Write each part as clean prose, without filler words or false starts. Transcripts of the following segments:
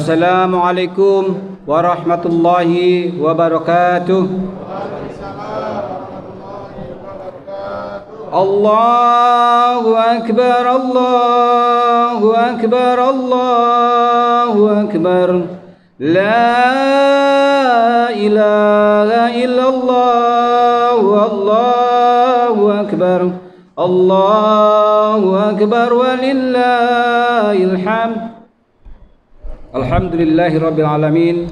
Assalamualaikum warahmatullahi wabarakatuh. Allahu akbar, Allahu akbar, Allahu akbar. La ilaha illallah, Allahu akbar, Allahu akbar, walillahil hamd. Alhamdulillahi rabbil alamin.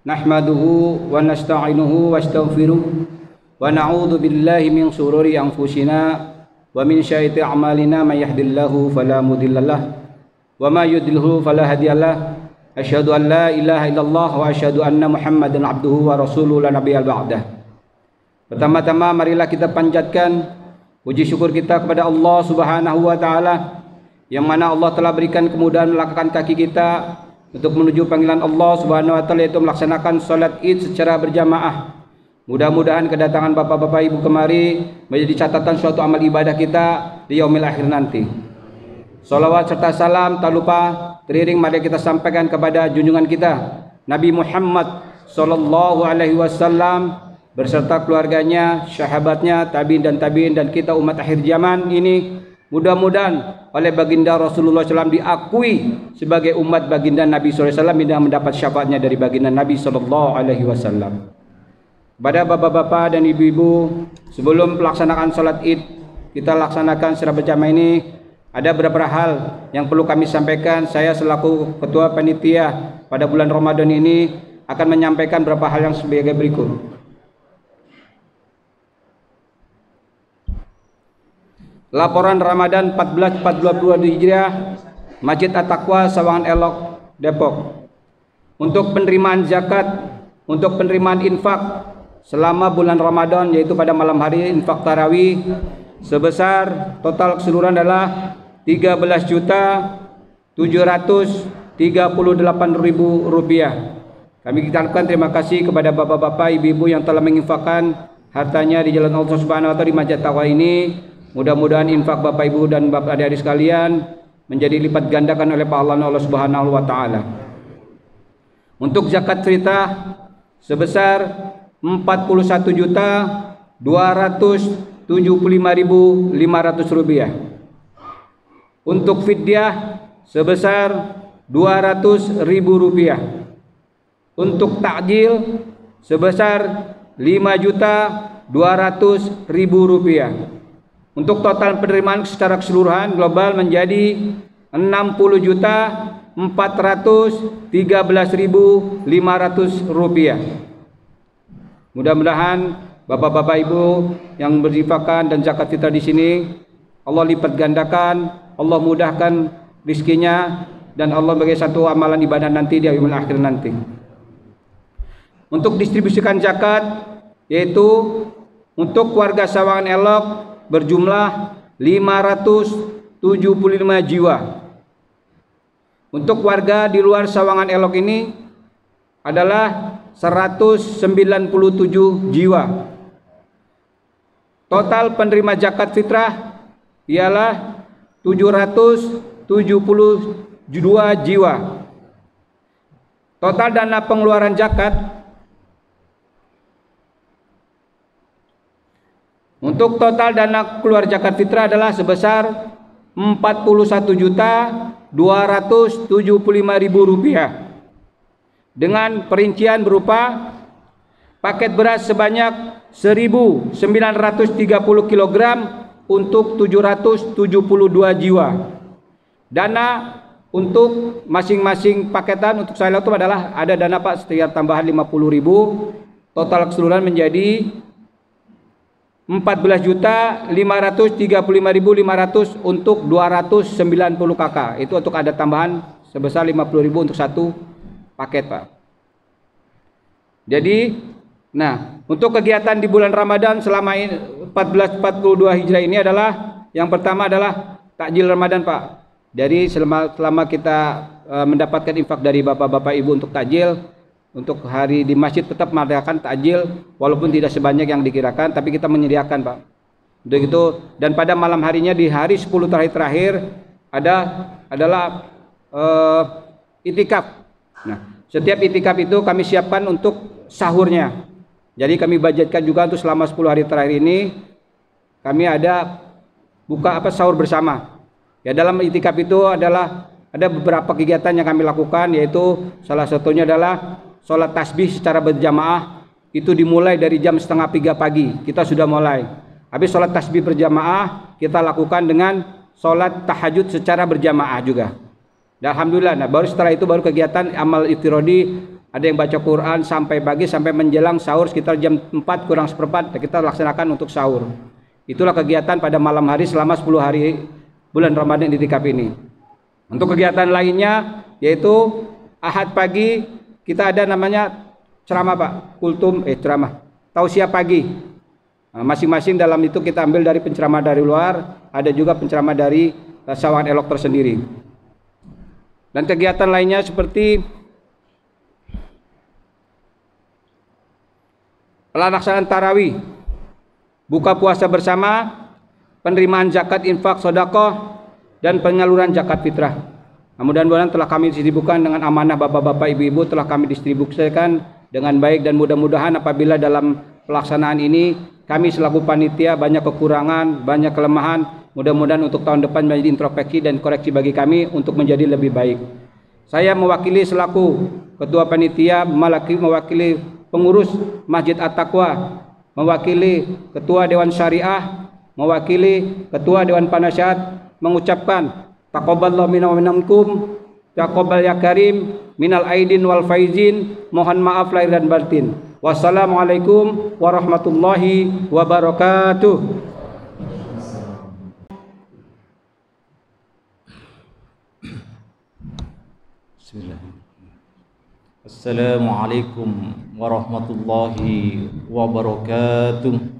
Nahmaduhu wa nasta'inuhu wa astaghfiruh wa na'udzu billahi min shururi anfusina wa min sayyiati a'malina may yahdihillahu fala mudhillalah wa may yudlilhu fala hadiyalah. Asyhadu an la ilaha illallah wa asyhadu anna Muhammadan abduhu wa rasuluhu la nabiyya ba'dah. Pertama-tama marilah kita panjatkan puji syukur kita kepada Allah Subhanahu wa taala yang mana Allah telah berikan kemudahan melangkahkan kaki kita untuk menuju panggilan Allah Subhanahu wa taala, yaitu melaksanakan salat Id secara berjamaah. Mudah-mudahan kedatangan bapak-bapak ibu kemari menjadi catatan suatu amal ibadah kita di yaumil akhir nanti. Salawat serta salam tak lupa teriring mari kita sampaikan kepada junjungan kita Nabi Muhammad sallallahu alaihi wasallam berserta keluarganya, sahabatnya, tabi'in dan kita umat akhir zaman ini. Mudah-mudahan oleh baginda Rasulullah SAW diakui sebagai umat baginda Nabi SAW yang mendapat syafaatnya dari baginda Nabi SAW. Kepada bapak-bapak dan ibu-ibu, sebelum pelaksanaan salat Id kita laksanakan secara berjamaah ini, ada beberapa hal yang perlu kami sampaikan. Saya selaku ketua panitia pada bulan Ramadan ini akan menyampaikan beberapa hal yang sebagai berikut. Laporan Ramadan 1442 Hijriah Masjid At-Taqwa Sawangan Elok Depok. Untuk penerimaan zakat, untuk penerimaan infak selama bulan Ramadan, yaitu pada malam hari infak tarawih, sebesar total keseluruhan adalah 13.738.000 rupiah. Kami ucapkan terima kasih kepada bapak-bapak, ibu-ibu yang telah menginfakkan hartanya di jalan Allah Subhanahu wa taala di Masjid At-Taqwa ini. Mudah-mudahan infak bapak ibu dan bapak adik-adik sekalian menjadi lipat gandakan oleh pahala Allah Subhanahu wa taala. Untuk zakat fitrah sebesar 41.275.500 rupiah. Untuk fidyah sebesar 200.000 rupiah. Untuk takjil sebesar 5.200.000 rupiah. Untuk total penerimaan secara keseluruhan global menjadi 60.413.500 rupiah. Mudah-mudahan bapak-bapak ibu yang berinfakkan dan zakat fitrah di sini Allah lipat gandakan, Allah mudahkan rizkinya, dan Allah bagi satu amalan ibadah nanti di yaumul akhir nanti. Untuk distribusikan zakat, yaitu untuk warga Sawangan Elok berjumlah 575 jiwa. Untuk warga di luar Sawangan Elok ini adalah 197 jiwa. Total penerima zakat fitrah ialah 772 jiwa. Total dana pengeluaran zakat untuk total dana keluar zakat fitrah adalah sebesar 41.275.000 rupiah. Dengan perincian berupa paket beras sebanyak 1.930 kg untuk 772 jiwa. Dana untuk masing-masing paketan untuk saya itu adalah ada dana Pak setiap tambahan 50.000. Total keseluruhan menjadi 14.535.500 untuk 290 kakak. Itu untuk ada tambahan sebesar 50.000 untuk satu paket Pak. Jadi, nah untuk kegiatan di bulan Ramadan selama 1442 Hijrah ini adalah yang pertama adalah takjil Ramadan Pak. Jadi selama kita mendapatkan infak dari bapak-bapak ibu untuk takjil, untuk hari di masjid tetap mengadakan takjil walaupun tidak sebanyak yang dikirakan, tapi kita menyediakan Pak. Untuk itu, dan pada malam harinya di hari 10 terakhir adalah itikaf Nah, setiap itikaf itu kami siapkan untuk sahurnya. Jadi kami budgetkan juga untuk selama 10 hari terakhir ini kami ada buka sahur bersama. Ya, dalam itikaf itu adalah ada beberapa kegiatan yang kami lakukan, yaitu salah satunya adalah sholat tasbih secara berjamaah. Itu dimulai dari jam 2:30 pagi kita sudah mulai. Habis sholat tasbih berjamaah kita lakukan dengan sholat tahajud secara berjamaah juga. Dan alhamdulillah, nah baru setelah itu baru kegiatan amal iftirodi. Ada yang baca Quran sampai pagi, sampai menjelang sahur sekitar jam 4 kurang seperempat kita laksanakan untuk sahur. Itulah kegiatan pada malam hari selama 10 hari bulan Ramadan itikaf ini. Untuk kegiatan lainnya yaitu Ahad pagi kita ada namanya ceramah Pak, ceramah tausiah pagi. Nah, masing-masing dalam itu kita ambil dari penceramah dari luar, ada juga penceramah dari Sawangan Elok tersendiri. Dan kegiatan lainnya seperti pelaksanaan tarawih, buka puasa bersama, penerimaan zakat, infak, sedekah, dan penyaluran zakat fitrah. Nah, mudah-mudahan telah kami disibukkan dengan amanah bapak-bapak, ibu-ibu, telah kami distribusikan dengan baik, dan mudah-mudahan apabila dalam pelaksanaan ini kami selaku panitia banyak kekurangan, banyak kelemahan, mudah-mudahan untuk tahun depan menjadi introspeksi dan koreksi bagi kami untuk menjadi lebih baik. Saya mewakili selaku ketua panitia, mewakili pengurus Masjid At-Taqwa, mewakili ketua Dewan Syariah, mewakili ketua Dewan Penasihat, mengucapkan taqabbalallahu minna wa minkum, taqabbal ya karim, minal aidin wal faizin, mohon maaf lahir dan batin. Wassalamualaikum warahmatullahi wabarakatuh. Assalamualaikum warahmatullahi wabarakatuh.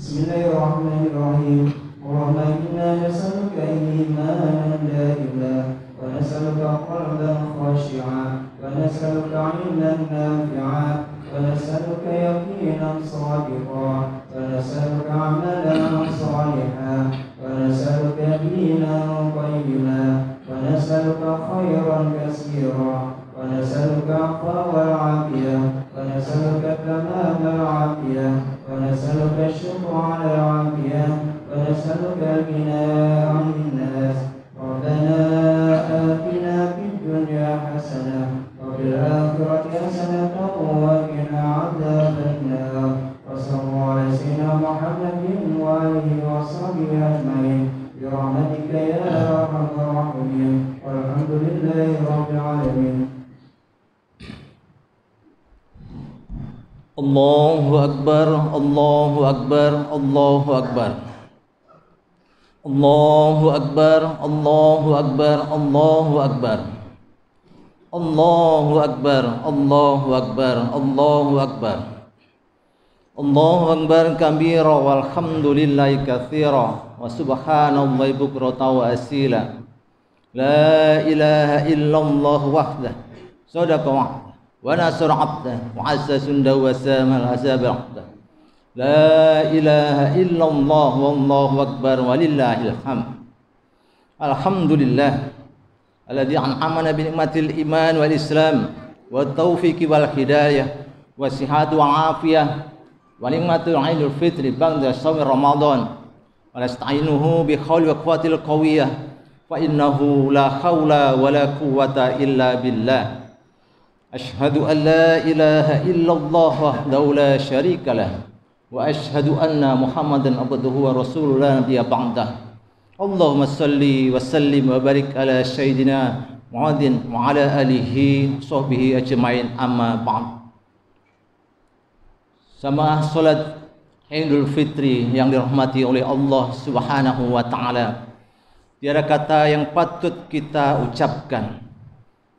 Bismillahirrahmanirrahim. Allahumma inna nas'aluka imanan da'iman wa nas'aluka qalban khashi'an wa nas'aluka 'ilman nafi'an wa nas'aluka yaqinan shadiqan wa nas'aluka 'amalan shalihan wa nas'aluka dinan qayyiman wa nas'aluka khairan katsiran wa nas'aluka 'afwa wal 'afiyah wa nas'aluka tamamal 'afiyah wa nas'aluka syukra 'ala 'afiyah wa nas'aluka al-ghina 'anil nas. Rabbana atina fid dunya hasanah wa fil akhirati hasanah wa qina 'adzabannar. Wa sallallahu ala sayyidina Muhammadin wa alihi wa sahbihi ajmain bi rahmatika ya arhamar rahimin. Walhamdulillahi rabbil alamin. Allahu Akbar, Allahu Akbar, Allahu Akbar. Allahu Akbar, Allahu Akbar, Allahu Akbar. Allahu Akbar, Allahu Akbar, Allahu Akbar. Allahu Akbar kabira walhamdulillahi katsira wa subhanallahi bukratan wa asila. La ilaha illallah wahdah sadaqa wa'dah wa nasara 'abdah wa 'azza sundahu wa samal azab 'abdah. La ilaha illallah wallahu akbar walillahil hamd. Alhamdulillah alladzi an'amana bi ni'matil iman wal islam wa taufiqi wal hidayah wa sihhati wa afiyah wa ni'matul aidil fitri ba'da shaum ramadan wa nasta'inuhu bi hauli wa quwwatil qawiyyah fa innahu la haula wa la quwwata illa billah. Ashhadu an la ilaha illallah wahdahu la syarika lah wa ashhadu anna Muhammadan abduhu wa rasuluhu la nabiyya ba'dah. Allahumma salli wa sallim wa barik ala sayyidina Muhammadin wa ala alihi sahbihi ajmain, amma ba'd. Sama salat Idul Fitri yang dirahmati oleh Allah Subhanahu wa taala. Tiada kata yang patut kita ucapkan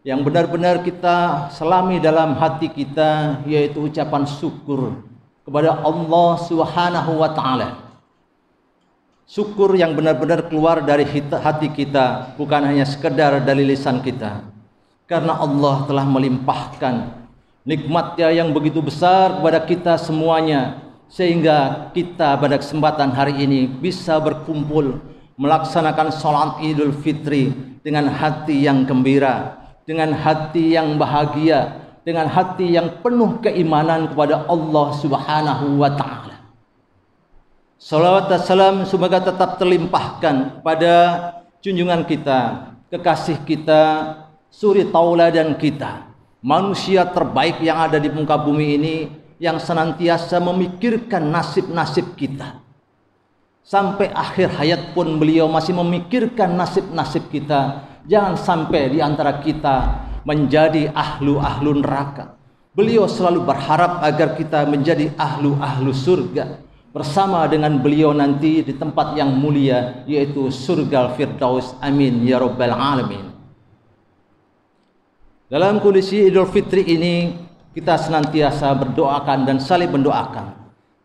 yang benar-benar kita selami dalam hati kita, yaitu ucapan syukur kepada Allah Subhanahu wa taala. Syukur yang benar-benar keluar dari hati kita, bukan hanya sekedar dari lisan kita. Karena Allah telah melimpahkan nikmatnya yang begitu besar kepada kita semuanya, sehingga kita pada kesempatan hari ini bisa berkumpul melaksanakan sholat Idul Fitri dengan hati yang gembira, dengan hati yang bahagia, dengan hati yang penuh keimanan kepada Allah Subhanahu wa Ta'ala. Salawat dan salam semoga tetap terlimpahkan pada junjungan kita, kekasih kita, suri tauladan kita, manusia terbaik yang ada di muka bumi ini, yang senantiasa memikirkan nasib-nasib kita. Sampai akhir hayat pun beliau masih memikirkan nasib-nasib kita. Jangan sampai di antara kita menjadi ahlu neraka. Beliau selalu berharap agar kita menjadi ahlu surga bersama dengan beliau nanti di tempat yang mulia, yaitu surga Firdaus. Amin ya rabbal alamin. Dalam kondisi Idul Fitri ini, kita senantiasa berdoakan dan saling mendoakan.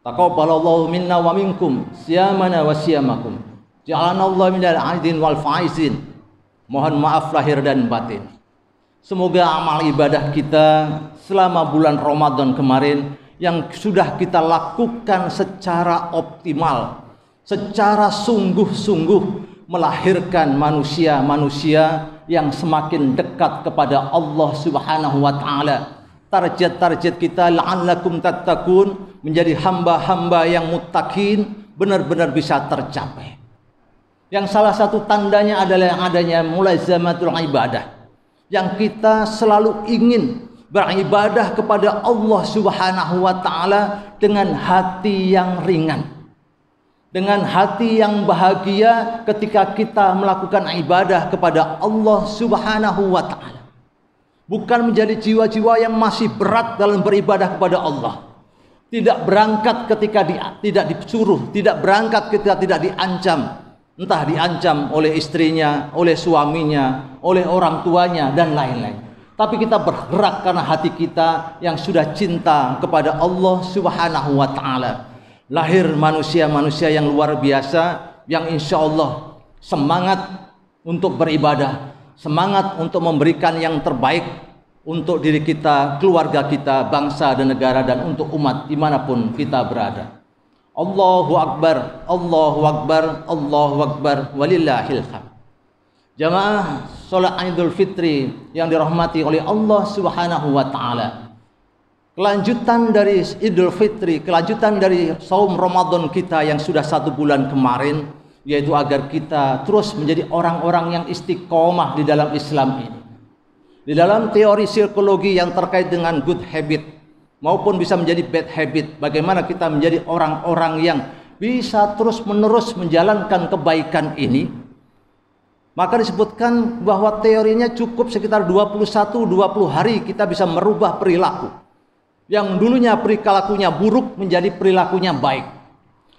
Taqabbalallahu minna wa minkum siyamana wa siyamakum. Ja'alanallahu minal aidin wal faizin. Mohon maaf lahir dan batin. Semoga amal ibadah kita selama bulan Ramadan kemarin yang sudah kita lakukan secara optimal, secara sungguh-sungguh, melahirkan manusia-manusia yang semakin dekat kepada Allah Subhanahu wa Ta'ala. Target-target kita la'allakum tattaqun, menjadi hamba-hamba yang muttaqin, benar-benar bisa tercapai. Yang salah satu tandanya adalah yang adanya mulazamatul ibadah, yang kita selalu ingin beribadah kepada Allah Subhanahu wa Ta'ala dengan hati yang ringan, dengan hati yang bahagia ketika kita melakukan ibadah kepada Allah Subhanahu wa Ta'ala. Bukan menjadi jiwa-jiwa yang masih berat dalam beribadah kepada Allah. Tidak berangkat ketika tidak disuruh, tidak berangkat ketika tidak diancam. Entah diancam oleh istrinya, oleh suaminya, oleh orang tuanya, dan lain-lain. Tapi kita bergerak karena hati kita yang sudah cinta kepada Allah Subhanahu wa Ta'ala. Lahir manusia-manusia yang luar biasa, yang insya Allah semangat untuk beribadah, semangat untuk memberikan yang terbaik untuk diri kita, keluarga kita, bangsa dan negara, dan untuk umat dimanapun kita berada. Allahu Akbar, Allahu Akbar, Allahu Akbar, walillahil hamd. Jamaah sholat Idul Fitri yang dirahmati oleh Allah Subhanahu wa Ta'ala, kelanjutan dari Idul Fitri, kelanjutan dari saum Ramadan kita yang sudah 1 bulan kemarin, yaitu agar kita terus menjadi orang-orang yang istiqomah di dalam Islam ini. Di dalam teori psikologi yang terkait dengan good habit maupun bisa menjadi bad habit, bagaimana kita menjadi orang-orang yang bisa terus-menerus menjalankan kebaikan ini, maka disebutkan bahwa teorinya cukup sekitar 21-20 hari kita bisa merubah perilaku. Yang dulunya perilakunya buruk menjadi perilakunya baik.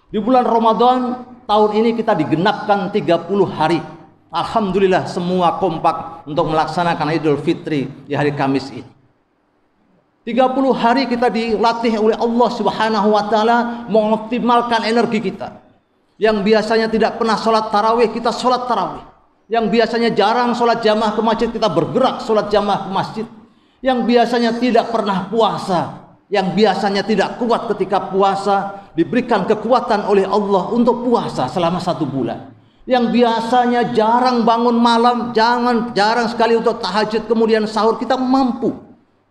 Di bulan Ramadan tahun ini kita digenapkan 30 hari. Alhamdulillah semua kompak untuk melaksanakan Idul Fitri di hari Kamis ini. 30 hari kita dilatih oleh Allah Subhanahu wa Ta'ala mengoptimalkan energi kita. Yang biasanya tidak pernah sholat tarawih, kita sholat tarawih. Yang biasanya jarang sholat jamaah ke masjid, kita bergerak sholat jamaah ke masjid. Yang biasanya tidak pernah puasa, yang biasanya tidak kuat ketika puasa, diberikan kekuatan oleh Allah untuk puasa selama 1 bulan. Yang biasanya jarang bangun malam, jarang sekali untuk tahajud kemudian sahur, kita mampu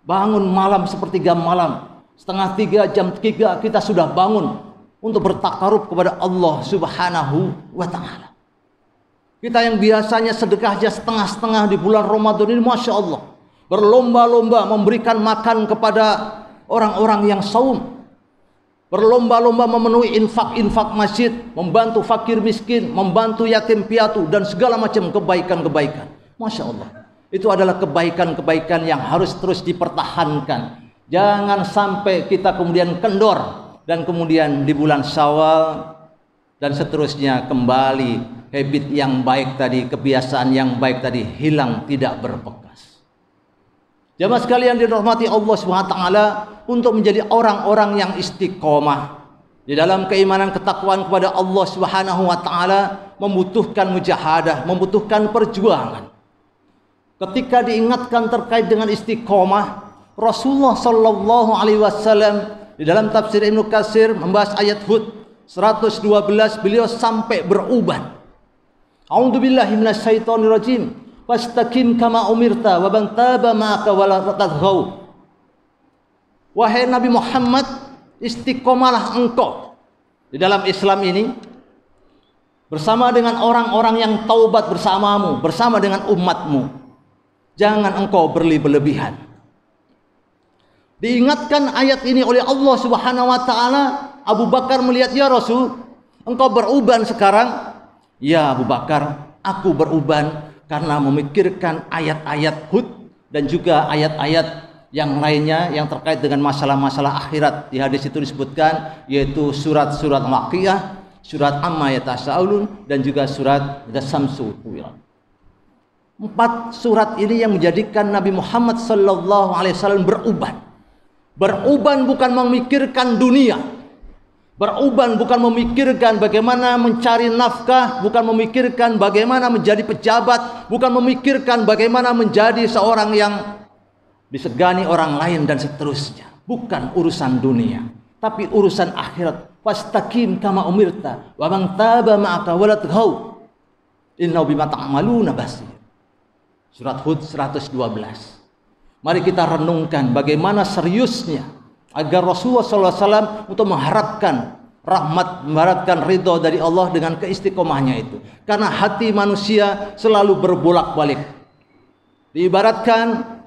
bangun malam sepertiga malam, 2:30, jam 3 kita sudah bangun untuk bertakarub kepada Allah Subhanahu wa Ta'ala. Kita yang biasanya sedekahnya setengah-setengah di bulan Ramadan ini, Masya Allah, berlomba-lomba memberikan makan kepada orang-orang yang saum, berlomba-lomba memenuhi infak masjid, membantu fakir miskin, membantu yatim piatu, dan segala macam kebaikan-kebaikan. Masya Allah, itu adalah kebaikan-kebaikan yang harus terus dipertahankan. Jangan sampai kita kemudian kendor, dan kemudian di bulan Syawal dan seterusnya kembali habit yang baik tadi, kebiasaan yang baik tadi hilang, tidak berbekas. Jamaah sekalian dirahmati Allah Subhanahu wa Ta'ala, untuk menjadi orang-orang yang istiqomah di dalam keimanan ketakwaan kepada Allah Subhanahu wa Ta'ala membutuhkan mujahadah, membutuhkan perjuangan. Ketika diingatkan terkait dengan istiqomah, Rasulullah sallallahu alaihi wasallam di dalam tafsir Ibnu Katsir membahas ayat Hud 112, beliau sampai beruban. A'udzubillahi minasyaitonirrajim. Fastaqim kama umirta wa man taba ma'aka wa la tatghaw. Wahai Nabi Muhammad, istiqomalah engkau di dalam Islam ini bersama dengan orang-orang yang taubat bersamamu, bersama dengan umatmu. Jangan engkau berlebihan. Diingatkan ayat ini oleh Allah Subhanahu wa taala. Abu Bakar melihat, ya Rasul, engkau beruban sekarang. Ya Abu Bakar, aku beruban karena memikirkan ayat-ayat Hud dan juga ayat-ayat yang lainnya yang terkait dengan masalah-masalah akhirat. Di hadis itu disebutkan yaitu surat-surat Waqiah, surat Amma Yatasa'alun, dan juga surat As-Samsu. 4 surat ini yang menjadikan Nabi Muhammad sallallahu alaihi wasallam beruban. Beruban bukan memikirkan dunia. Beruban bukan memikirkan bagaimana mencari nafkah, bukan memikirkan bagaimana menjadi pejabat, bukan memikirkan bagaimana menjadi seorang yang disegani orang lain dan seterusnya. Bukan urusan dunia, tapi urusan akhirat. Fastaqim kama umirta wa man taba ma'aka wa la taghaw innahu bima ta'maluna basir. Surat Hud 112. Mari kita renungkan bagaimana seriusnya agar Rasulullah SAW untuk mengharapkan rahmat, mengharapkan ridho dari Allah dengan keistiqomahnya itu. Karena hati manusia selalu berbolak-balik. Diibaratkan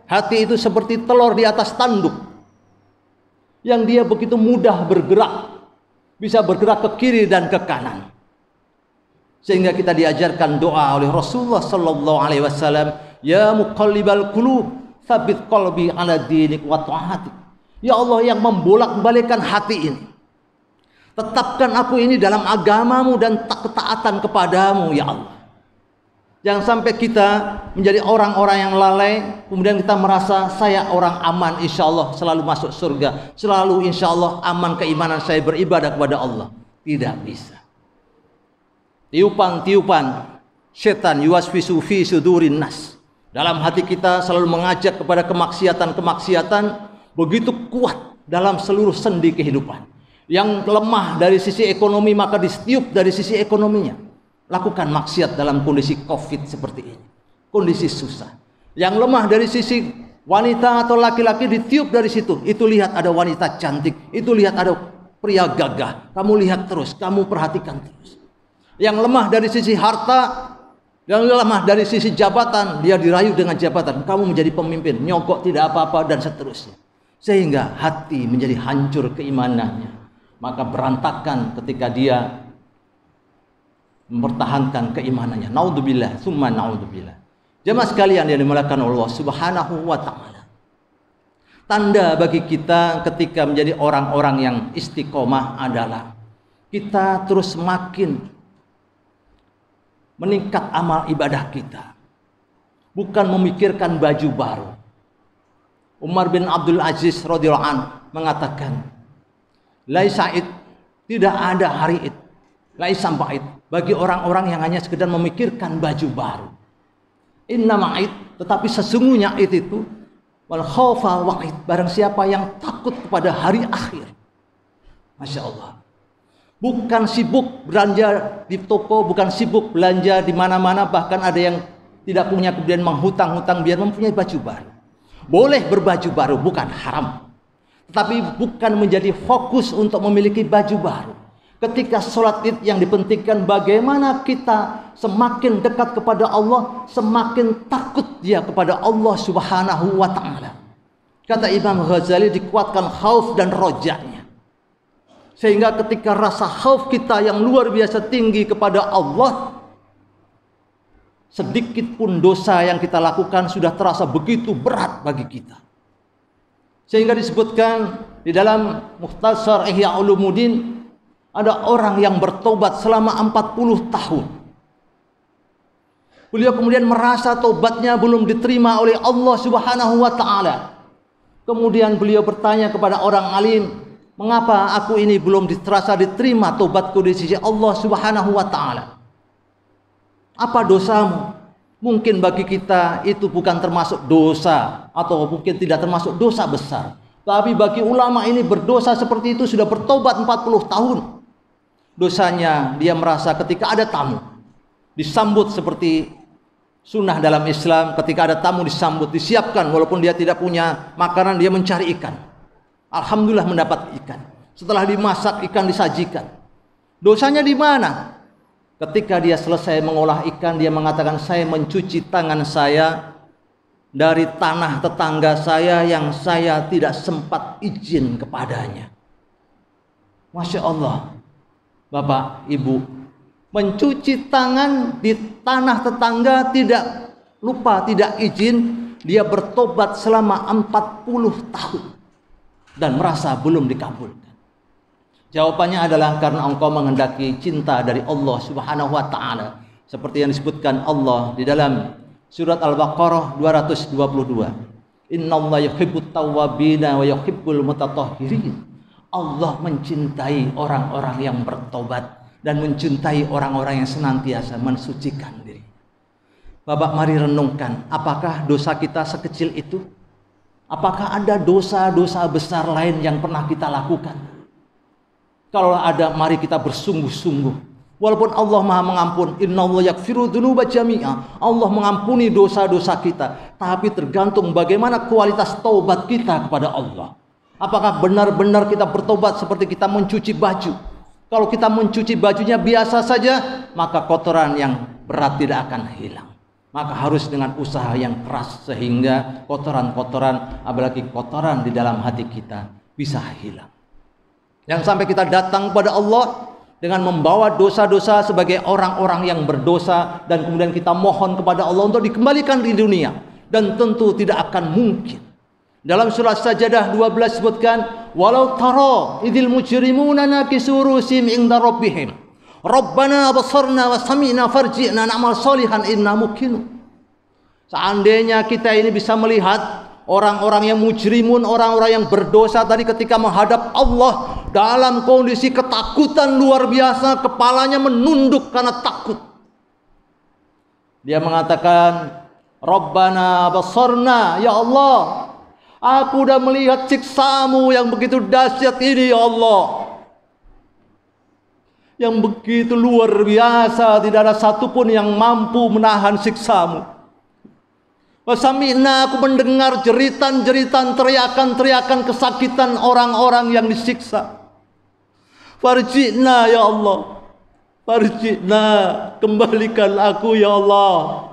hati itu seperti telur di atas tanduk yang dia begitu mudah bergerak, bisa bergerak ke kiri dan ke kanan. Sehingga kita diajarkan doa oleh Rasulullah sallallahu alaihi wasallam, ya muqallibal qulub, tsabbit qalbi ala dinik wa ta'atik. Ya Allah yang membolak-balikkan hati ini, tetapkan aku ini dalam agamamu dan ketaatan kepadamu ya Allah. Jangan sampai kita menjadi orang-orang yang lalai, kemudian kita merasa saya orang aman, insya Allah selalu masuk surga, selalu insya Allah aman keimanan saya beribadah kepada Allah. Tidak bisa. Tiupan-tiupan setan yuwaswisu fi sudurin nas, dalam hati kita selalu mengajak kepada kemaksiatan-kemaksiatan begitu kuat dalam seluruh sendi kehidupan. Yang lemah dari sisi ekonomi maka ditiup dari sisi ekonominya. Lakukan maksiat dalam kondisi COVID seperti ini, kondisi susah. Yang lemah dari sisi wanita atau laki-laki ditiup dari situ. Itu lihat ada wanita cantik, itu lihat ada pria gagah. Kamu lihat terus, kamu perhatikan terus. Yang lemah dari sisi harta, yang lemah dari sisi jabatan, dia dirayu dengan jabatan. Kamu menjadi pemimpin, nyogok tidak apa-apa dan seterusnya. Sehingga hati menjadi hancur keimanannya. Maka berantakan ketika dia mempertahankan keimanannya. Naudzubillah, summa naudzubillah. Jemaah sekalian yang dimuliakan Allah Subhanahu wa taala. Tanda bagi kita ketika menjadi orang-orang yang istiqomah adalah kita terus semakin meningkat amal ibadah kita. Bukan memikirkan baju baru. Umar bin Abdul Aziz radhiyallahu anhu mengatakan, laisa id, tidak ada hari id, laisa ba'id, bagi orang-orang yang hanya sekedar memikirkan baju baru. Innama id, tetapi sesungguhnya id itu wal khaufa wa'id, barang siapa yang takut kepada hari akhir. Masya Allah. Bukan sibuk belanja di toko, bukan sibuk belanja di mana-mana, bahkan ada yang tidak punya kemudian menghutang-hutang biar mempunyai baju baru. Boleh berbaju baru, bukan haram. Tetapi bukan menjadi fokus untuk memiliki baju baru. Ketika sholat id yang dipentingkan bagaimana kita semakin dekat kepada Allah, semakin takut dia kepada Allah Subhanahu wa ta'ala. Kata Imam Ghazali, dikuatkan khauf dan rojanya. Sehingga ketika rasa khauf kita yang luar biasa tinggi kepada Allah, sedikit pun dosa yang kita lakukan sudah terasa begitu berat bagi kita. Sehingga disebutkan di dalam Mukhtasar Ihya Ulumuddin, ada orang yang bertobat selama 40 tahun. Beliau kemudian merasa tobatnya belum diterima oleh Allah Subhanahu wa ta'ala. Kemudian beliau bertanya kepada orang alim, mengapa aku ini belum terasa diterima tobatku di sisi Allah Subhanahu wa ta'ala? Apa dosamu? Mungkin bagi kita itu bukan termasuk dosa, atau mungkin tidak termasuk dosa besar. Tapi bagi ulama ini berdosa seperti itu sudah bertobat 40 tahun. Dosanya dia merasa ketika ada tamu disambut seperti sunnah dalam Islam. Ketika ada tamu disambut, disiapkan, walaupun dia tidak punya makanan, dia mencari ikan. Alhamdulillah mendapat ikan. Setelah dimasak, ikan disajikan. Dosanya di mana? Ketika dia selesai mengolah ikan, dia mengatakan, saya mencuci tangan saya dari tanah tetangga saya yang saya tidak sempat izin kepadanya. Masya Allah, Bapak, Ibu, mencuci tangan di tanah tetangga, tidak lupa, tidak izin, dia bertobat selama 40 tahun dan merasa belum dikabulkan. Jawabannya adalah karena engkau menghendaki cinta dari Allah Subhanahu wa taala, seperti yang disebutkan Allah di dalam surat Al-Baqarah 222. Innallaha yuhibbut tawwabina wa yuhibbul mutatahhirin. Allah mencintai orang-orang yang bertobat dan mencintai orang-orang yang senantiasa mensucikan diri. Bapak, mari renungkan, apakah dosa kita sekecil itu? Apakah ada dosa-dosa besar lain yang pernah kita lakukan? Kalau ada, mari kita bersungguh-sungguh. Walaupun Allah Maha mengampun, innallaha yaghfiru dzunuba jami'a. Allah mengampuni dosa-dosa kita, tapi tergantung bagaimana kualitas taubat kita kepada Allah. Apakah benar-benar kita bertobat seperti kita mencuci baju? Kalau kita mencuci bajunya biasa saja, maka kotoran yang berat tidak akan hilang. Maka harus dengan usaha yang keras sehingga kotoran-kotoran, apalagi kotoran di dalam hati kita, bisa hilang. Yang sampai kita datang kepada Allah dengan membawa dosa-dosa sebagai orang-orang yang berdosa, dan kemudian kita mohon kepada Allah untuk dikembalikan di dunia, dan tentu tidak akan mungkin. Dalam surah Sajadah 12 sebutkan, walau tara idil mujrimuna nakisu rusim inda rabbihim rabbana absarna wa sami'na farji'na na'mal sholihan inna muqinun. Seandainya kita ini bisa melihat orang-orang yang mujrimun, orang-orang yang berdosa tadi ketika menghadap Allah dalam kondisi ketakutan luar biasa, kepalanya menunduk karena takut. Dia mengatakan, Rabbana basarna, ya Allah, aku sudah melihat siksamu yang begitu dahsyat ini, ya Allah, yang begitu luar biasa, tidak ada satupun yang mampu menahan siksamu. Wasami'na, aku mendengar jeritan-jeritan, teriakan-teriakan kesakitan orang-orang yang disiksa. Farji'na ya Allah, farji'na, kembalikan aku ya Allah,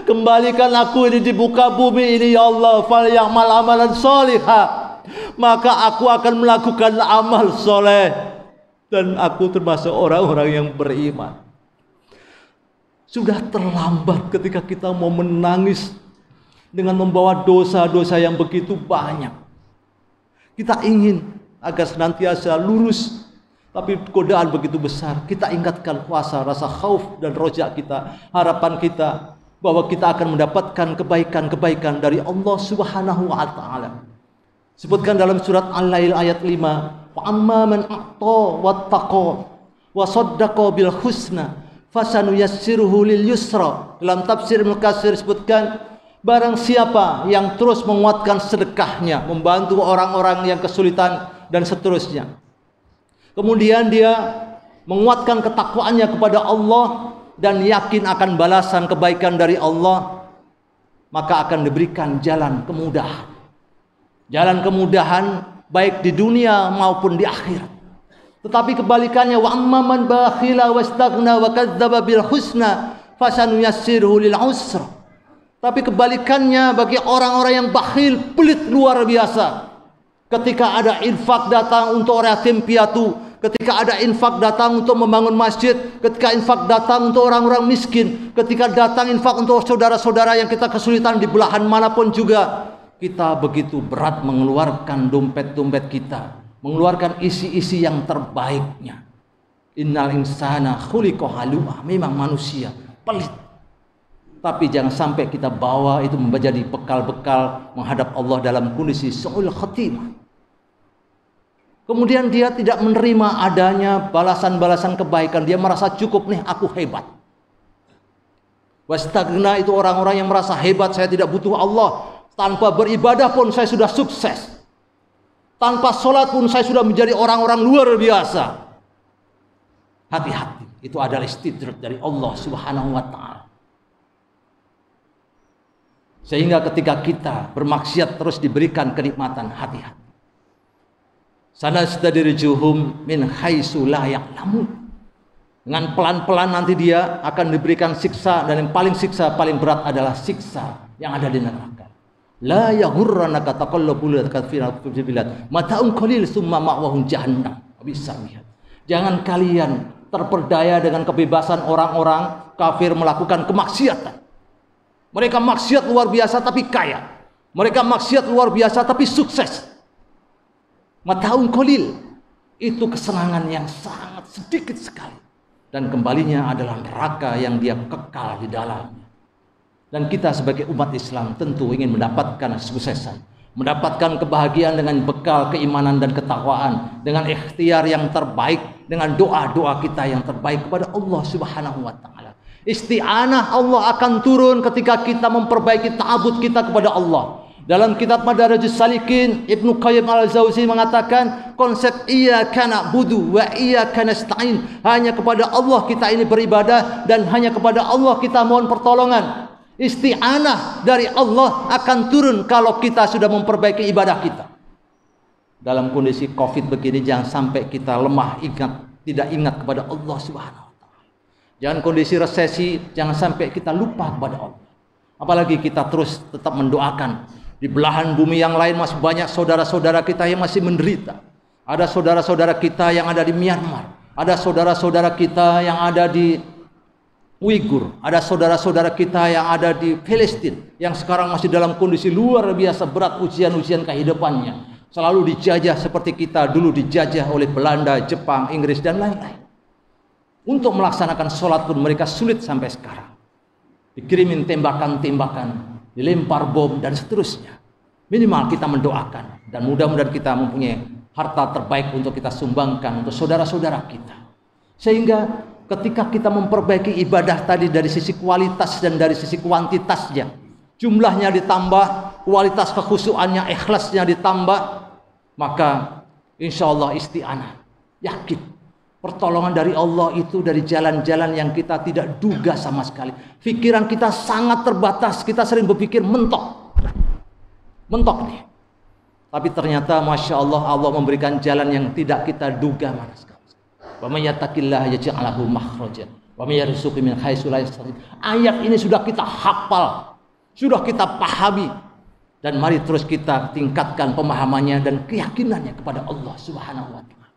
kembalikan aku ini di muka bumi ini ya Allah. Falyamal amalan sholihah, maka aku akan melakukan amal soleh, dan aku termasuk orang-orang yang beriman. Sudah terlambat ketika kita mau menangis dengan membawa dosa-dosa yang begitu banyak. Kita ingin agar senantiasa lurus, tapi godaan begitu besar. Kita ingatkan kuasa, rasa khauf dan roja kita, harapan kita bahwa kita akan mendapatkan kebaikan-kebaikan dari Allah Subhanahu wa taala. Sebutkan dalam surat Al-Lail ayat 5, wa amma man a'ta wattaqa wa saddaqa bil husna fasanuyassiruhu lil yusra. Dalam tafsir Ibnu Katsir sebutkan, barang siapa yang terus menguatkan sedekahnya, membantu orang-orang yang kesulitan dan seterusnya, kemudian dia menguatkan ketakwaannya kepada Allah dan yakin akan balasan kebaikan dari Allah, maka akan diberikan jalan kemudahan. Jalan kemudahan baik di dunia maupun di akhirat. Tetapi kebalikannya, wa amman bakhila wastaghna wa kadzdzaba bil husna fasanuyassiruhu lil usra. Tapi kebalikannya bagi orang-orang yang bakhil, pelit luar biasa, ketika ada infak datang untuk orang yatim piatu, ketika ada infak datang untuk membangun masjid, ketika infak datang untuk orang-orang miskin, ketika datang infak untuk saudara-saudara yang kita kesulitan di belahan manapun juga, kita begitu berat mengeluarkan dompet-dompet kita, mengeluarkan isi-isi yang terbaiknya. Innal insana khuliqa halu'a, memang manusia pelit. Tapi jangan sampai kita bawa itu menjadi bekal-bekal menghadap Allah dalam kondisi su'ul khatimah. Kemudian dia tidak menerima adanya balasan-balasan kebaikan. Dia merasa cukup nih, aku hebat. Wastagna itu orang-orang yang merasa hebat, saya tidak butuh Allah. Tanpa beribadah pun saya sudah sukses. Tanpa sholat pun saya sudah menjadi orang-orang luar biasa. Hati-hati, itu adalah istidraj dari Allah Subhanahu wa ta'ala. Sehingga ketika kita bermaksiat terus diberikan kenikmatan, hati-hati. Sanastadrijuhum min haitsu la ya'lamun. Dengan pelan-pelan nanti dia akan diberikan siksa, dan yang paling berat adalah siksa yang ada di neraka. La yaghurranaka taqallubul kafirin fil bilad. Mata'un qalil summa ma'wahum jahannam. Bisa lihat. Jangan kalian terperdaya dengan kebebasan orang-orang kafir melakukan kemaksiatan. Mereka maksiat luar biasa tapi kaya. Mereka maksiat luar biasa tapi sukses. Mata'un qalil. Itu kesenangan yang sangat sedikit sekali. Dan kembalinya adalah neraka yang dia kekal di dalamnya. Dan kita sebagai umat Islam tentu ingin mendapatkan kesuksesan, mendapatkan kebahagiaan dengan bekal keimanan dan ketakwaan, dengan ikhtiar yang terbaik, dengan doa-doa kita yang terbaik kepada Allah Subhanahu wa ta'ala. Isti'anah Allah akan turun ketika kita memperbaiki ta'abud kita kepada Allah. Dalam kitab Madarijus Salikin, Ibnu Qayyim al-Jauzi mengatakan konsep iyyaka na'budu wa iyyaka nasta'in. Hanya kepada Allah kita ini beribadah, dan hanya kepada Allah kita mohon pertolongan. Isti'anah dari Allah akan turun kalau kita sudah memperbaiki ibadah kita. Dalam kondisi Covid begini, jangan sampai kita lemah, tidak ingat kepada Allah Subhanahu wa ta'ala. Jangan kondisi resesi, jangan sampai kita lupa kepada Allah. Apalagi kita terus tetap mendoakan. Di belahan bumi yang lain masih banyak saudara-saudara kita yang masih menderita. Ada saudara-saudara kita yang ada di Myanmar. Ada saudara-saudara kita yang ada di Uighur, ada saudara-saudara kita yang ada di Palestina yang sekarang masih dalam kondisi luar biasa berat ujian-ujian kehidupannya. Selalu dijajah seperti kita dulu dijajah oleh Belanda, Jepang, Inggris dan lain-lain. Untuk melaksanakan sholat pun mereka sulit sampai sekarang. Dikirimin tembakan-tembakan, dilempar bom dan seterusnya. Minimal kita mendoakan, dan mudah-mudahan kita mempunyai harta terbaik untuk kita sumbangkan untuk saudara-saudara kita. Sehingga ketika kita memperbaiki ibadah tadi dari sisi kualitas dan dari sisi kuantitasnya, jumlahnya ditambah, kualitas kekhusyuannya, ikhlasnya ditambah, maka insya Allah isti'anah, yakin pertolongan dari Allah itu dari jalan-jalan yang kita tidak duga sama sekali. Pikiran kita sangat terbatas, kita sering berpikir mentok nih. Tapi ternyata Masya Allah, Allah memberikan jalan yang tidak kita duga sama sekali. Wa may yattaqillaha yaj'al lahu makhraja wa may yarzuqhu min haitsu la yahtasib. Ayat ini sudah kita hafal, sudah kita pahami, dan mari terus kita tingkatkan pemahamannya dan keyakinannya kepada Allah Subhanahu wa ta'ala.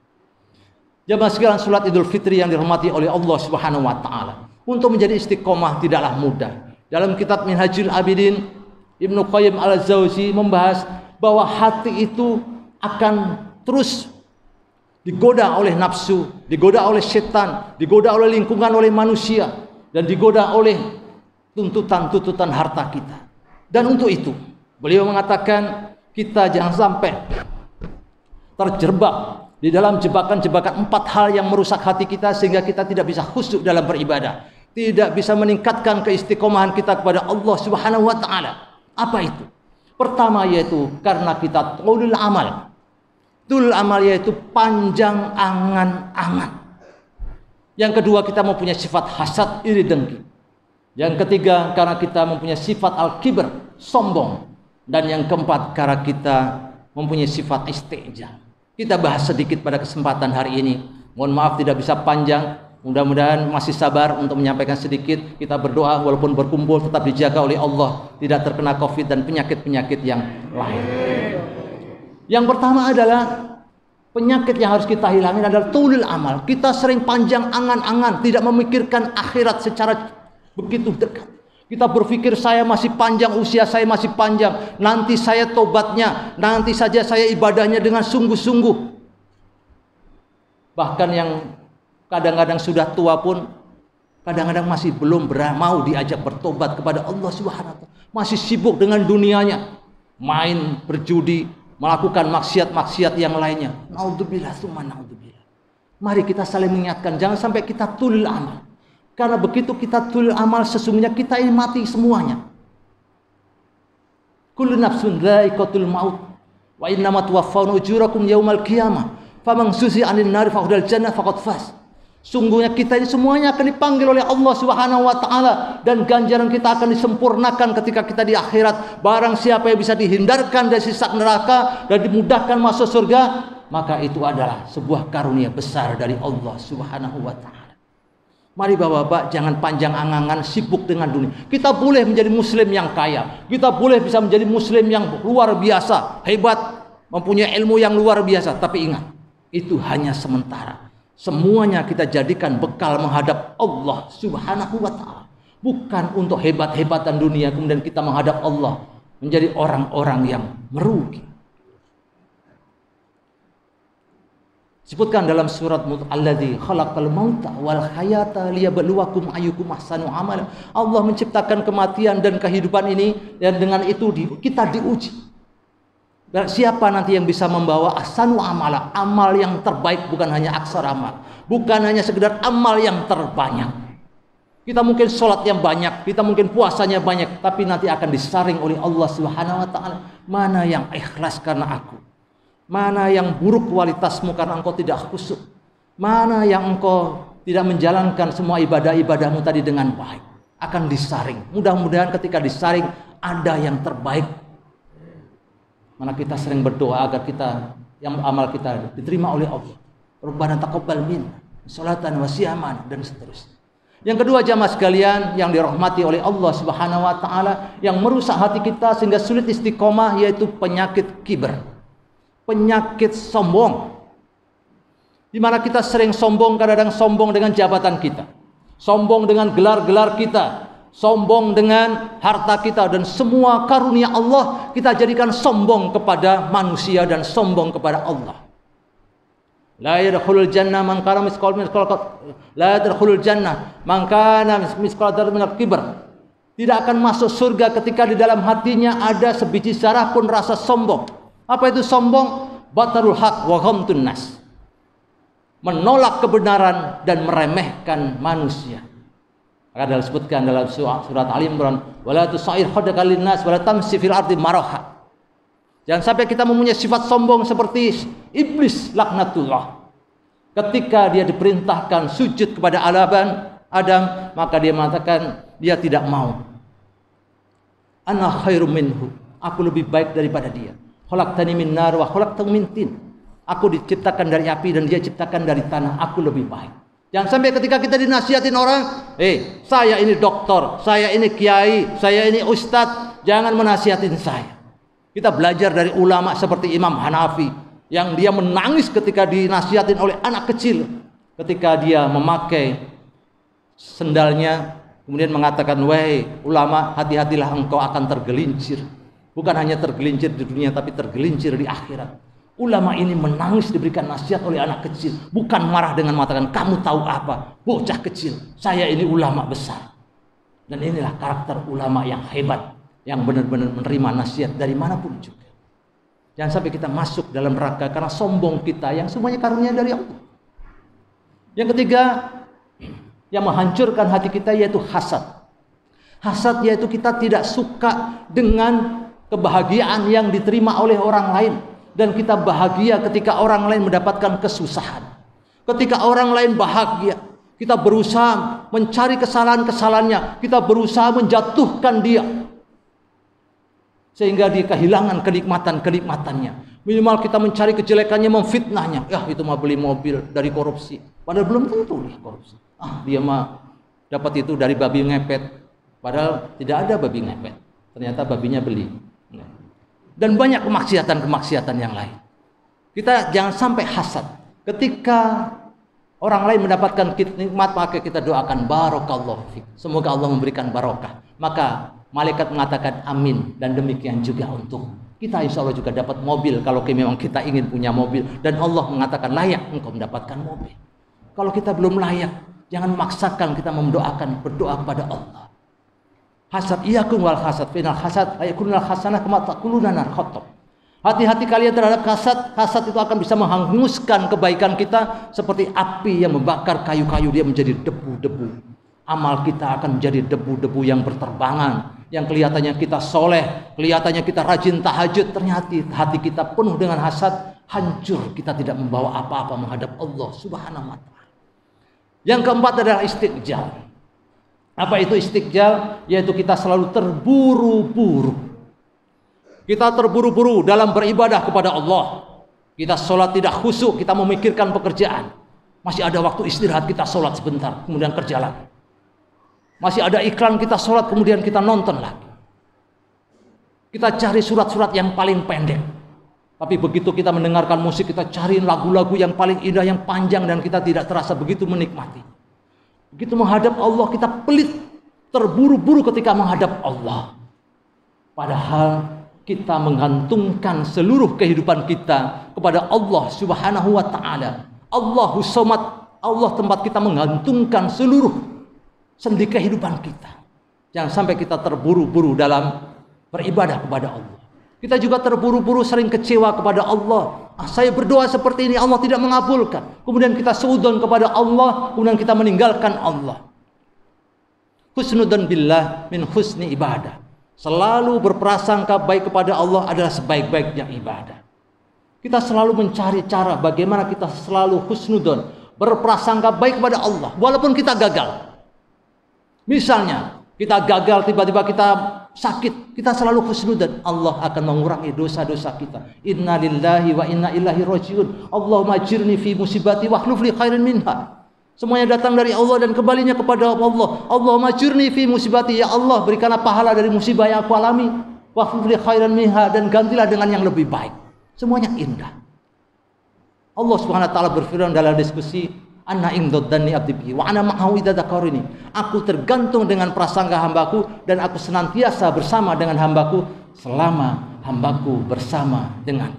Jamaah sekalian, salat Idul Fitri yang dirahmati oleh Allah Subhanahu wa ta'ala, untuk menjadi istiqomah tidaklah mudah. Dalam kitab Minhajul Abidin, Ibnu Qayyim al-Jauzi membahas bahwa hati itu akan terus digoda oleh nafsu, digoda oleh setan, digoda oleh lingkungan, oleh manusia, dan digoda oleh tuntutan-tuntutan harta kita. Dan untuk itu, beliau mengatakan kita jangan sampai terjebak di dalam jebakan-jebakan 4 hal yang merusak hati kita sehingga kita tidak bisa khusyuk dalam beribadah, tidak bisa meningkatkan keistiqomahan kita kepada Allah Subhanahu wa ta'ala. Apa itu? Pertama yaitu karena kita tulul amal. Tulul amal yaitu panjang angan-angan. Yang kedua, kita mempunyai sifat hasad, iri dengki. Yang ketiga, karena kita mempunyai sifat al-kibr, sombong. Dan yang keempat, karena kita mempunyai sifat istijal. Kita bahas sedikit pada kesempatan hari ini. Mohon maaf tidak bisa panjang. Mudah-mudahan masih sabar untuk menyampaikan sedikit. Kita berdoa walaupun berkumpul tetap dijaga oleh Allah, tidak terkena Covid dan penyakit-penyakit yang lain. Yang pertama adalah penyakit yang harus kita hilangin adalah tulul amal. Kita sering panjang angan-angan, tidak memikirkan akhirat secara begitu dekat. Kita berpikir saya masih panjang, usia saya masih panjang, nanti saya tobatnya, nanti saja saya ibadahnya dengan sungguh-sungguh. Bahkan yang kadang-kadang sudah tua pun kadang-kadang masih belum mau diajak bertobat kepada Allah Subhanahu wa ta'ala. Masih sibuk dengan dunianya, main, berjudi, melakukan maksiat-maksiat yang lainnya. Naudzubillah, tsumma naudzubillah. Mari kita saling mengingatkan, jangan sampai kita tulul amal. Karena begitu kita tulis amal, sesungguhnya kita ini mati semuanya. Kullu nafsun dha'iqatul maut wa innama tuwaffawna ujurakum yaumal qiyamah faman zuhziha 'anil nar faqad jannah faqad faz. Sungguhnya kita ini semuanya akan dipanggil oleh Allah Subhanahu wa taala dan ganjaran kita akan disempurnakan ketika kita di akhirat. Barang siapa yang bisa dihindarkan dari siksa neraka dan dimudahkan masuk surga, maka itu adalah sebuah karunia besar dari Allah Subhanahu wa taala. Mari Bapak-bapak, jangan panjang angan-angan sibuk dengan dunia. Kita boleh menjadi muslim yang kaya, kita boleh bisa menjadi muslim yang luar biasa, hebat, mempunyai ilmu yang luar biasa, tapi ingat, itu hanya sementara. Semuanya kita jadikan bekal menghadap Allah Subhanahu wa taala. Bukan untuk hebat-hebatan dunia kemudian kita menghadap Allah menjadi orang-orang yang merugi. Disebutkan dalam surat Alladzi khalaqal mauta wal hayata liyabluwakum ayyukum ahsanu amala. Allah menciptakan kematian dan kehidupan ini dan dengan itu kita diuji. Siapa nanti yang bisa membawa ahsanu amala, amal yang terbaik, bukan hanya aksar amal, bukan hanya sekedar amal yang terbanyak. Kita mungkin sholat yang banyak, kita mungkin puasanya banyak, tapi nanti akan disaring oleh Allah Subhanahu wa taala. Mana yang ikhlas karena aku? Mana yang buruk kualitasmu karena engkau tidak khusyuk? Mana yang engkau tidak menjalankan semua ibadah-ibadahmu tadi dengan baik? Akan disaring. Mudah-mudahan ketika disaring ada yang terbaik. Mana kita sering berdoa agar kita yang amal kita diterima oleh Allah. Rabbana taqabbal minna sholatan wa siyaman dan seterusnya. Yang kedua jamaah sekalian yang dirahmati oleh Allah Subhanahu wa taala, yang merusak hati kita sehingga sulit istiqomah, yaitu penyakit kiber. Penyakit sombong. Di mana kita sering sombong, kadang-kadang sombong dengan jabatan kita. Sombong dengan gelar-gelar kita. Sombong dengan harta kita dan semua karunia Allah kita jadikan sombong kepada manusia dan sombong kepada Allah. La yadkhulul jannah man kana misqal la yadkhulul jannah man kana misqal dzarratin minal kibr. Tidak akan masuk surga ketika di dalam hatinya ada sebiji zarah pun rasa sombong. Apa itu sombong? Batarul haq wa ghamtun nas. Menolak kebenaran dan meremehkan manusia. Maka disebutkan dalam surat Ali Imran, wala tusair khaddaka linnas wala tamsi fil ardi maraha. Jangan sampai kita mempunyai sifat sombong seperti iblis laknatullah. Ketika dia diperintahkan sujud kepada Adam, maka dia mengatakan dia tidak mau. Ana khairum minhu, aku lebih baik daripada dia. Khalaqtani min nar wa khalaqtahu min tin. Aku diciptakan dari api dan dia ciptakan dari tanah, aku lebih baik. Jangan sampai ketika kita dinasihatin orang, saya ini doktor, saya ini kiai, saya ini ustadz, jangan menasihatin saya. Kita belajar dari ulama seperti Imam Hanafi, yang dia menangis ketika dinasihatin oleh anak kecil, ketika dia memakai sendalnya, kemudian mengatakan, wahai ulama, hati-hatilah engkau akan tergelincir. Bukan hanya tergelincir di dunia, tapi tergelincir di akhirat. Ulama ini menangis diberikan nasihat oleh anak kecil, bukan marah dengan mengatakan kamu tahu apa, bocah kecil, saya ini ulama besar. Dan inilah karakter ulama yang hebat, yang benar-benar menerima nasihat dari manapun juga. Jangan sampai kita masuk dalam neraka karena sombong kita yang semuanya karunia dari Allah. Yang ketiga, yang menghancurkan hati kita yaitu hasad. Hasad yaitu kita tidak suka dengan kebahagiaan yang diterima oleh orang lain. Dan kita bahagia ketika orang lain mendapatkan kesusahan. Ketika orang lain bahagia, kita berusaha mencari kesalahan-kesalahannya, kita berusaha menjatuhkan dia sehingga dia kehilangan kenikmatan-kenikmatannya. Minimal kita mencari kejelekannya, memfitnahnya. Ya, itu mah beli mobil dari korupsi. Padahal belum tentu nih korupsi. Dia mah dapat itu dari babi ngepet. Padahal tidak ada babi ngepet. Ternyata babinya beli. Dan banyak kemaksiatan-kemaksiatan yang lain. Kita jangan sampai hasad. Ketika orang lain mendapatkan nikmat, maka kita doakan barakallahu fik. Semoga Allah memberikan barokah. Maka malaikat mengatakan amin. Dan demikian juga untuk kita, insya Allah juga dapat mobil. Kalau memang kita ingin punya mobil. Dan Allah mengatakan layak engkau mendapatkan mobil. Kalau kita belum layak, jangan memaksakan kita berdoa kepada Allah. Hasad iyakum wal hasad, final hasad ayakunul hasanah kama taquluna nar khatab. Hati-hati kalian terhadap hasad. Hasad itu akan bisa menghanguskan kebaikan kita seperti api yang membakar kayu-kayu, dia menjadi debu-debu. Amal kita akan menjadi debu-debu yang berterbangan, yang kelihatannya kita soleh, kelihatannya kita rajin tahajud, ternyata hati kita penuh dengan hasad, hancur, kita tidak membawa apa-apa menghadap Allah Subhanahu wa ta'ala. Yang keempat adalah istiqjal. Apa itu istiqjal? Yaitu kita selalu terburu-buru. Kita terburu-buru dalam beribadah kepada Allah. Kita sholat tidak khusyuk, kita memikirkan pekerjaan. Masih ada waktu istirahat, kita sholat sebentar, kemudian kerja lagi. Masih ada iklan, kita sholat, kemudian kita nonton lagi. Kita cari surat-surat yang paling pendek. Tapi begitu kita mendengarkan musik, kita cari lagu-lagu yang paling indah, yang panjang, dan kita tidak terasa begitu menikmati. Begitu menghadap Allah, kita pelit, terburu-buru ketika menghadap Allah. Padahal kita menggantungkan seluruh kehidupan kita kepada Allah Subhanahu wa ta'ala. Allahus Samad, Allah tempat kita menggantungkan seluruh sendi kehidupan kita. Jangan sampai kita terburu-buru dalam beribadah kepada Allah. Kita juga terburu-buru sering kecewa kepada Allah. Saya berdoa seperti ini, Allah tidak mengabulkan. Kemudian kita suudzon kepada Allah, kemudian kita meninggalkan Allah. Husnudzon billah min husni ibadah. Selalu berprasangka baik kepada Allah adalah sebaik-baiknya ibadah. Kita selalu mencari cara bagaimana kita selalu husnudzon, berprasangka baik kepada Allah walaupun kita gagal. Misalnya kita gagal, tiba-tiba kita sakit, kita selalu husnudzon, Allah akan mengurangi dosa-dosa kita. Inna lillahi wa inna ilaihi rajiun. Allahumma ajirni fi musibati wa akhlif li khairan minha. Semuanya datang dari Allah dan kembalinya kepada Allah. Allahumma ajirni fi musibati, ya Allah berikanlah pahala dari musibah yang aku alami. Wa akhlif li khairan minha, dan gantilah dengan yang lebih baik. Semuanya indah. Allah Subhanahu wa taala berfirman dalam diskusi, Anna ingdodani abdi bihi wa ana ma'ahu idza dzakarani. Aku tergantung dengan prasangka hambaku, dan aku senantiasa bersama dengan hambaku selama hambaku bersama dengan.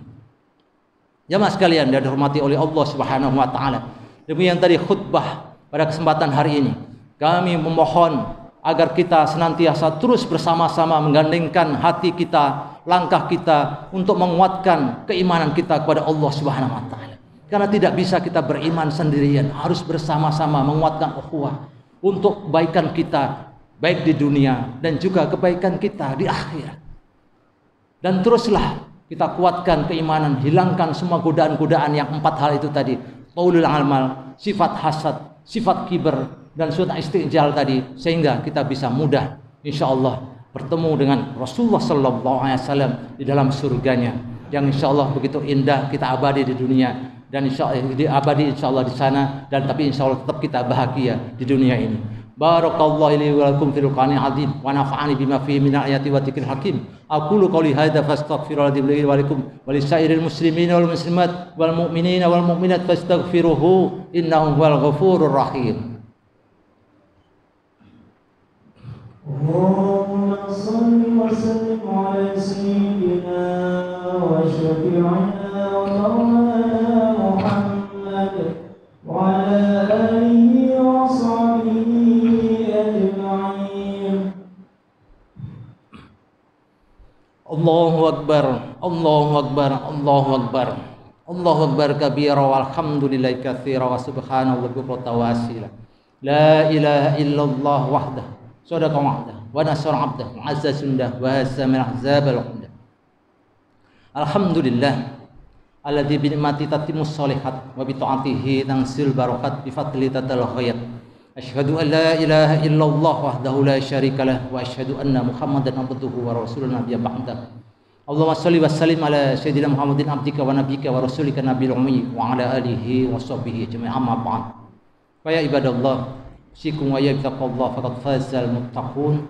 Jamaah sekalian yang dihormati oleh Allah Subhanahu wa taala. Demikian tadi khutbah pada kesempatan hari ini. Kami memohon agar kita senantiasa terus bersama-sama menggandengkan hati kita, langkah kita untuk menguatkan keimanan kita kepada Allah Subhanahu wa taala. Karena tidak bisa kita beriman sendirian, harus bersama-sama menguatkan ukhuwah untuk kebaikan kita, baik di dunia dan juga kebaikan kita di akhirat. Dan teruslah kita kuatkan keimanan, hilangkan semua godaan-godaan yang 4 hal itu tadi. Qaulul amal, sifat hasad, sifat kiber, dan sifat istiqjal tadi, sehingga kita bisa mudah insyaallah bertemu dengan Rasulullah sallallahu alaihi wasallam di dalam surganya, yang insyaallah begitu indah, kita abadi di dunia. Dan insyaallah abadi insyaallah di sana, dan tapi insyaallah tetap kita bahagia di dunia ini. Barakallahu li wa lakum fil Qur'anil azim wa nafa'ani bima fihi min ayati wa dzikril hakim. Aqulu qouli hadza fastaghfirullaha li wa lakum wa lisairil muslimin wal muslimat wal mu'minina wal mu'minat fastaghfiruhu innahu huwal ghafurur rahim. Allahumma shalli wa sallim ala sayyidina wa syafi'ina wa maulana Muhammad wa ala alihi wa sahbihi ajma'in. Allahu akbar, Allahu akbar, Allahu akbar. Allahu akbar kabira walhamdulillahi katsira wa subhanallahi bukratan wa asila. La ilaha illallah wahdah sadaqa wa'dah wa nasara 'abdah wa 'azza sundah wa hasamil ahzabal qundah. Alhamdulillah alladzi bi ni'mati tatimmus shalihat wa bi ta'atihi tansil barakat bi fadli tatal khayat. Asyhadu an la ilaha illallah wahdahu la syarikalah wa asyhadu anna Muhammadan abduhu wa rasuluhu nabiyya ba'da. Allahumma shalli wa sallim ala sayyidina Muhammadin abdika wa nabiyyika wa rasulika nabiyil ummi wa ala alihi wa sahbihi jami'an amma ba'd. Fa ya ibadallah, usikum wa yattaqullah faqad fazal muttaqun.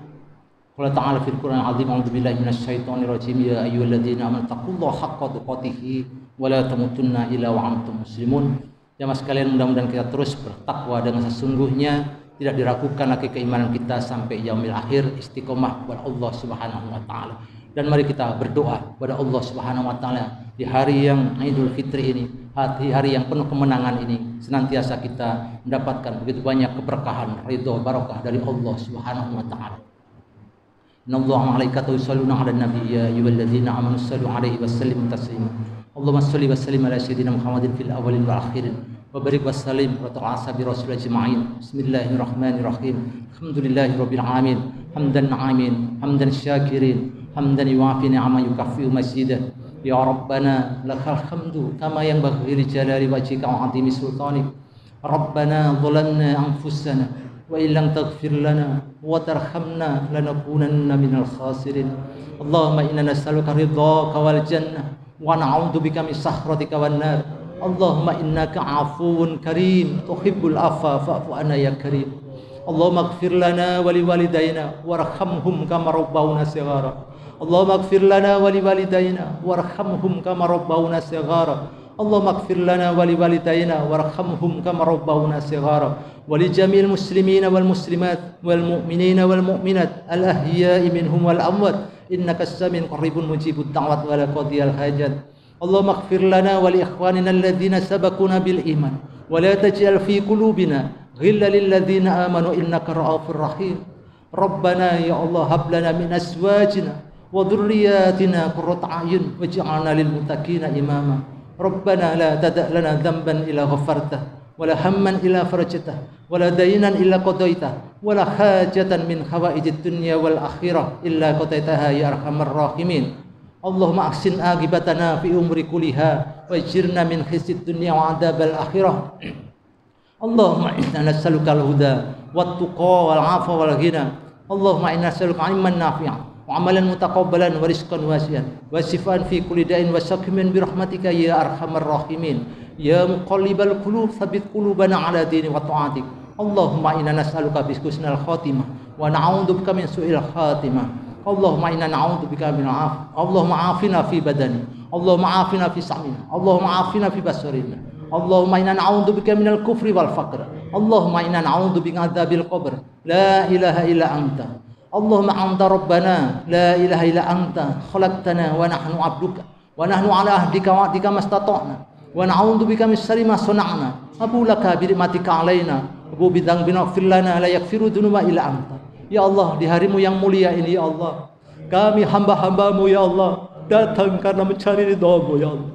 Qala ta'ala fil Qur'anil azim, a'udzu billahi minasy syaithanir rajim, ya ayyuhalladzina amanu taqullaha haqqa tuqatih wa la tamutunna illa wa antum muslimun. Jamaah sekalian, mudah-mudahan kita terus bertakwa dengan sesungguhnya, tidak diragukan lagi keimanan kita sampai yaumil akhir, istiqomah kepada Allah Subhanahu wa taala. Dan mari kita berdoa kepada Allah Subhanahu wa taala di hari yang Idul Fitri ini, hari yang penuh kemenangan ini, senantiasa kita mendapatkan begitu banyak keberkahan, ridho, barakah dari Allah Subhanahu wa taala. Innallaha wa malaikatahu yusholluna 'alan nabiy ya ayyuhalladzina amanu shallu 'alaihi wa sallimu taslima. Allahumma shalli wa sallim ala sayyidina Muhammadin fil awwalin wal akhirin wa barik wa salim wa ta'asa bi rasul ajma'in. Bismillahirrahmanirrahim. Alhamdulillahirabbil alamin. Hamdan amin, hamdan syakirin, hamdan yuafi ni'ama yukaffi'u masjidah. Ya Rabbana lakal hamdu kama yanbaghi li jalali wajhika wa 'azimi sultanik. Rabbana dhalamna anfusana wa illam taghfir lana wa tarhamna lanakunanna minal khasirin. Allahumma inna nas'aluka ridhaka wal jannah wa na'udzubika min sakhratika wan nar. Allahumma innaka 'afuwun karim tuhibbul afwa fa'fu 'anna ya karim. Allahumma ighfir lana wa liwalidayna warhamhum kama rabbawna shighara. Allahumma ighfir lana wa liwalidayna warhamhum kama rabbawna shighara. Allahumma ighfir lana wa liwalidayna warhamhum kama rabbawna shighara. Wa li jami'il muslimina wal muslimat wal mu'minina wal mu'minat al ahya'i minhum wal amwat innaka as-sami'un qaribun mujibud da'wat wa la qadiyal hajat. Allahumma ighfir lana wa li ikhwanina alladhina sabaquna bil iman wa la taj'al fi qulubina ghillan lil ladzina amanu innaka ra'ufur rahim. Rabbana ya Allah hab lana min azwajina wa dhurriyyatina qurrata a'yun waj'alna lil muttaqina imama. Rabbana la tada' lana dhanban illa ghafartah wa la hamman illa farajtah wa la daynan illa qadaitah wa la hajatan min hawaijid dunya wal akhirah illa qadaitaha ya arhamar rahimin. Allahumma ahsin aqibatana fi umri kulliha wa ajirna min khizyid dunya wa adzabal akhirah. Allahumma inna nas'aluka al-huda wat tuqa wal 'afwa wal ghina. Allahumma inna nas'aluka 'ilman nafi'an wa 'amalan mutaqabbalan wa rizqan wasi'an wa shifaan fi kulli da'in wa saqmin bi rahmatika ya arhamar rahimin. Ya muqallibal qulub tsabbit qulubana 'ala dini wa ta'atik. Allahumma inna nas'aluka bi husnil khatimah wa na'udzubika min su'il khatimah. Allahumma inna na'udzubika min Allahumma afina fi badani, Allahumma afina fi sam'ina, Allahumma afina fi basarina. Allahumma inna na'udzubika minal kufri wal faqr. Allahumma inna na'udzubika min adzabil qabr. La ilaha illa anta. Allahumma anta rabbana, la ilaha illa anta. Khalaqtana wa nahnu 'abduka wa nahnu 'ala ahdika wa wa'dika mastata'na. Wa na'udzubika min syarri ma sana'na. Abu laka bi ni'matika 'alaina, abu bi dzambina ighfir lana la yaghfiru dzunuba illa anta. Ya Allah, di harimu yang mulia ini ya Allah, kami hamba-hambamu ya Allah datang karena mencari ridhamu ya Allah,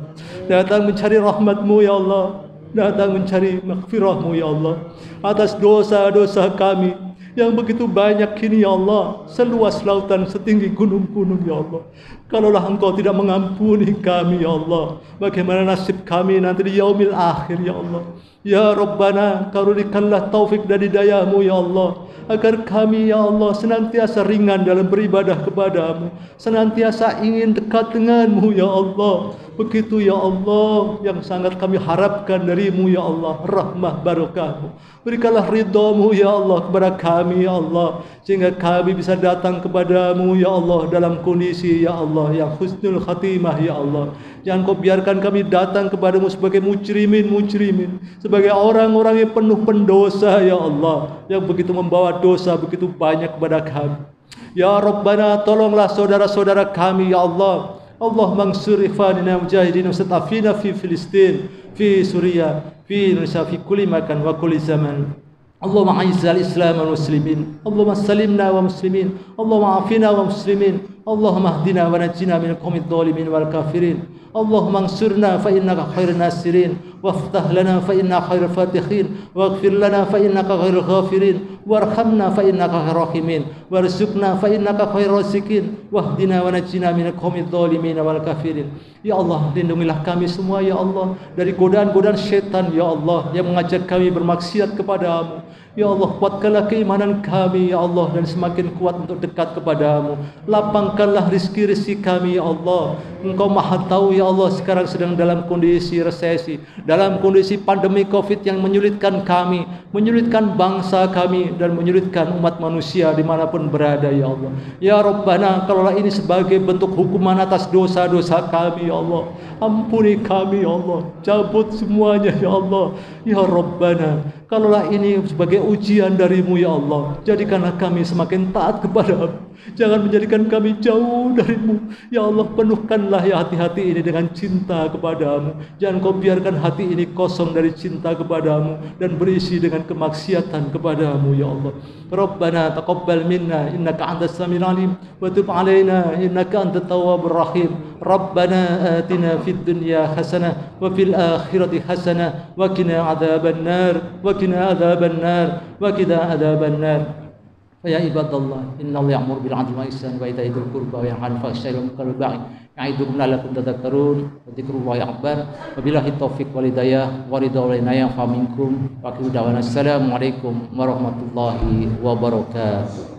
datang mencari rahmatmu ya Allah, datang mencari maghfirahmu ya Allah atas dosa-dosa kami yang begitu banyak ini ya Allah, seluas lautan setinggi gunung-gunung ya Allah. Kalaulah Engkau tidak mengampuni kami ya Allah, bagaimana nasib kami nanti di yaumil akhir ya Allah. Ya Rabbana, karunikanlah taufik dan hidayamu ya Allah, agar kami ya Allah senantiasa ringan dalam beribadah kepadamu, senantiasa ingin dekat denganmu ya Allah. Begitu ya Allah yang sangat kami harapkan darimu ya Allah, rahmah barakahmu. Berikanlah ridhamu ya Allah kepada kami ya Allah, sehingga kami bisa datang kepadamu ya Allah dalam kondisi ya Allah yang husnul khatimah ya Allah. Jangan kau biarkan kami datang kepadamu sebagai mujrimin, sebagai orang-orang yang penuh pendosa ya Allah, yang begitu membawa dosa begitu banyak kepada kami. Ya Rabbana, tolonglah saudara-saudara kami ya Allah. Allah mansur ikhwanina mujahidin mustadafina fi Filistin, fi Suriah, fi Indonesia, fi kulli makan wa kulli zaman. Allahumma a'izzal Islam wal muslimin, Allahumma salimna wa muslimin, Allahumma afina wa muslimin, Allahumma hdina wa najjina min qawmid dhalimin wal kafirin. Allahumma ansurna fa innaka khairun nasirin, waftah lana fa innaka khairul fatihin, waghfir lana fa innaka khairul ghafirin, warhamna fa innaka khairur rahimin, warzuqna fa innaka khairur raziqin, wahdina wa najjina min qawmid dhalimin wal kafirin. Ya Allah, lindungilah kami semua ya Allah dari godaan-godaan syaitan ya Allah yang mengajak kami bermaksiat kepadamu. Ya Allah, kuatkanlah keimanan kami ya Allah, dan semakin kuat untuk dekat kepadamu. Lapangkanlah rizki-rizki kami ya Allah. Engkau maha tahu ya Allah, sekarang sedang dalam kondisi resesi, dalam kondisi pandemi COVID yang menyulitkan kami, menyulitkan bangsa kami, dan menyulitkan umat manusia dimanapun berada ya Allah. Ya Rabbana, kalaulah ini sebagai bentuk hukuman atas dosa-dosa kami ya Allah, ampuni kami ya Allah, cabut semuanya ya Allah. Ya Rabbana, kalaulah ini sebagai ujian darimu ya Allah, jadikanlah kami semakin taat kepadamu, Jangan menjadikan kami jauh darimu. Ya Allah, penuhkanlah ya hati-hati ini dengan cinta kepadamu. Jangan kau biarkan hati ini kosong dari cinta kepadamu dan berisi dengan kemaksiatan kepadamu ya Allah. Rabbana taqabbal minna innaka antas samiul alim wa tub alaina innaka antat tawwabur rahim. Rabbana atina fid dunya hasanah wa fil akhirati hasanah wa qina adzaban nar wa qina adzaban nar wa qina adzaban nar. Ya ibadallah, innallaha ya'muru bil 'adli wal ihsani wa ita'i dzil qurba wa yanha 'anil fahsya'i wal munkari wal baghi ya'idukum la'allakum tadhakkarun wa dzikrullahi akbar. Wabillahi taufiq wal hidayah wa ridha wal inayah fa minkum wa akhir da'wana assalamu alaikum warahmatullahi wabarakatuh.